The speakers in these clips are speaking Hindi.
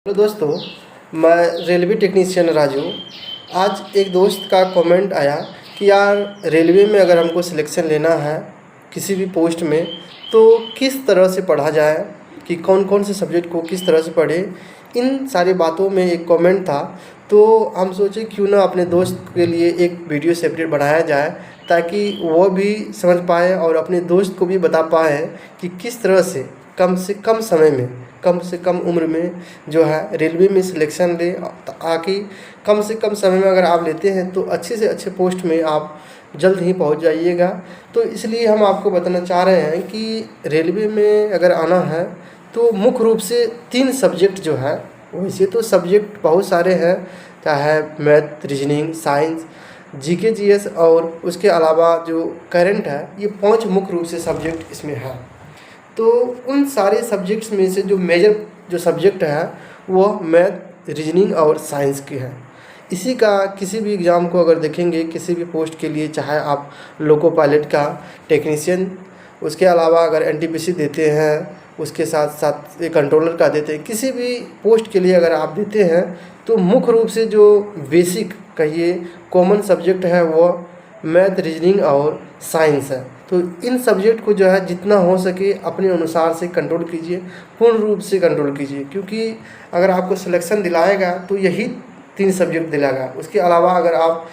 हेलो दोस्तों, मैं रेलवे टेक्नीशियन राजू। आज एक दोस्त का कमेंट आया कि यार रेलवे में अगर हमको सिलेक्शन लेना है किसी भी पोस्ट में तो किस तरह से पढ़ा जाए, कि कौन कौन से सब्जेक्ट को किस तरह से पढ़े। इन सारी बातों में एक कमेंट था, तो हम सोचे क्यों ना अपने दोस्त के लिए एक वीडियो सेपरेट बनाया जाए ताकि वो भी समझ पाए और अपने दोस्त को भी बता पाए कि किस तरह से कम समय में, कम से कम उम्र में जो है रेलवे में सिलेक्शन ले, ताकि कम से कम समय में अगर आप लेते हैं तो अच्छे से अच्छे पोस्ट में आप जल्द ही पहुंच जाइएगा। तो इसलिए हम आपको बताना चाह रहे हैं कि रेलवे में अगर आना है तो मुख्य रूप से 3 सब्जेक्ट जो है, वैसे तो सब्जेक्ट बहुत सारे हैं, चाहे math, reasoning, science, GK GS और उसके अलावा जो करंट है, ये 5 मुख्य रूप से सब्जेक्ट इसमें है। तो उन सारे सब्जेक्ट्स में से जो मेजर जो सब्जेक्ट है वो मैथ, रीजनिंग और साइंस के हैं। इसी का किसी भी एग्ज़ाम को अगर देखेंगे, किसी भी पोस्ट के लिए, चाहे आप लोको पायलट का टेक्नीशियन, उसके अलावा अगर एनटीपीसी देते हैं, उसके साथ साथ एक कंट्रोलर का देते हैं, किसी भी पोस्ट के लिए अगर आप देते हैं तो मुख्य रूप से जो बेसिक कहिए कॉमन सब्जेक्ट है वो मैथ, रीजनिंग और साइंस है। तो इन सब्जेक्ट को जो है जितना हो सके अपने अनुसार से कंट्रोल कीजिए, पूर्ण रूप से कंट्रोल कीजिए, क्योंकि अगर आपको सिलेक्शन दिलाएगा तो यही 3 सब्जेक्ट दिलाएगा। उसके अलावा अगर आप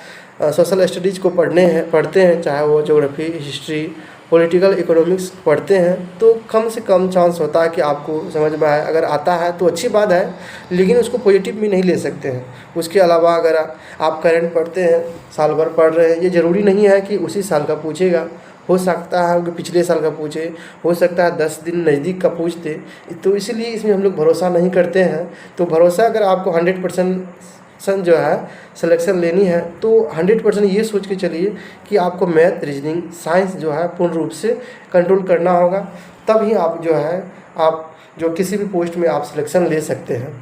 सोशल स्टडीज़ को पढ़ते हैं, चाहे वो ज्योग्राफी, हिस्ट्री, पॉलिटिकल इकोनॉमिक्स पढ़ते हैं, तो कम से कम चांस होता है कि आपको समझ में आए। अगर आता है तो अच्छी बात है, लेकिन उसको पॉजिटिव भी नहीं ले सकते हैं। उसके अलावा अगर आप करंट पढ़ते हैं, साल भर पढ़ रहे हैं, ये ज़रूरी नहीं है कि उसी साल का पूछेगा। हो सकता है कि पिछले साल का पूछे, हो सकता है 10 दिन नज़दीक का पूछ दे। तो इसीलिए इसमें हम लोग भरोसा नहीं करते हैं। तो भरोसा अगर आपको 100% जो है सिलेक्शन लेनी है तो 100% ये सोच के चलिए कि आपको मैथ, रीजनिंग, साइंस जो है पूर्ण रूप से कंट्रोल करना होगा, तब ही आप जो है आप जो किसी भी पोस्ट में आप सिलेक्शन ले सकते हैं।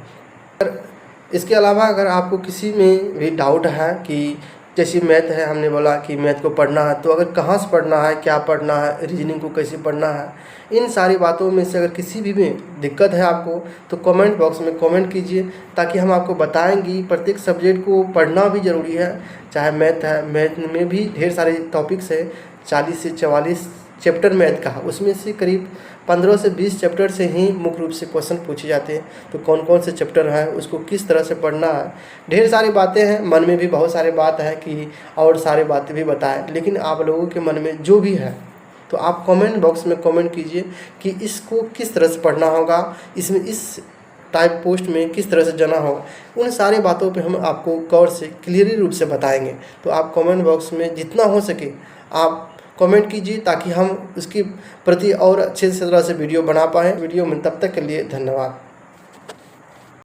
इसके अलावा अगर आपको किसी में भी डाउट है कि जैसे मैथ है, हमने बोला कि मैथ को पढ़ना है तो अगर कहाँ से पढ़ना है, क्या पढ़ना है, रीजनिंग को कैसे पढ़ना है, इन सारी बातों में से अगर किसी भी में दिक्कत है आपको तो कमेंट बॉक्स में कमेंट कीजिए, ताकि हम आपको बताएंगे। प्रत्येक सब्जेक्ट को पढ़ना भी ज़रूरी है। चाहे मैथ है, मैथ में भी ढेर सारे टॉपिक्स है, 40 से 44 चैप्टर मैथ का है, उसमें से करीब 15 से 20 चैप्टर से ही मुख्य रूप से क्वेश्चन पूछे जाते हैं। तो कौन कौन से चैप्टर हैं, उसको किस तरह से पढ़ना है, ढेर सारी बातें हैं। मन में भी बहुत सारे बात है कि और सारी बातें भी बताएं, लेकिन आप लोगों के मन में जो भी है तो आप कमेंट बॉक्स में कमेंट कीजिए कि इसको किस तरह से पढ़ना होगा, इसमें इस टाइप पोस्ट में किस तरह से जाना होगा। उन सारी बातों पे हम आपको गौर से क्लियरली रूप से बताएंगे। तो आप कमेंट बॉक्स में जितना हो सके आप कमेंट कीजिए, ताकि हम उसके प्रति और अच्छे से तरह से वीडियो बना पाएँ। वीडियो में तब तक के लिए धन्यवाद।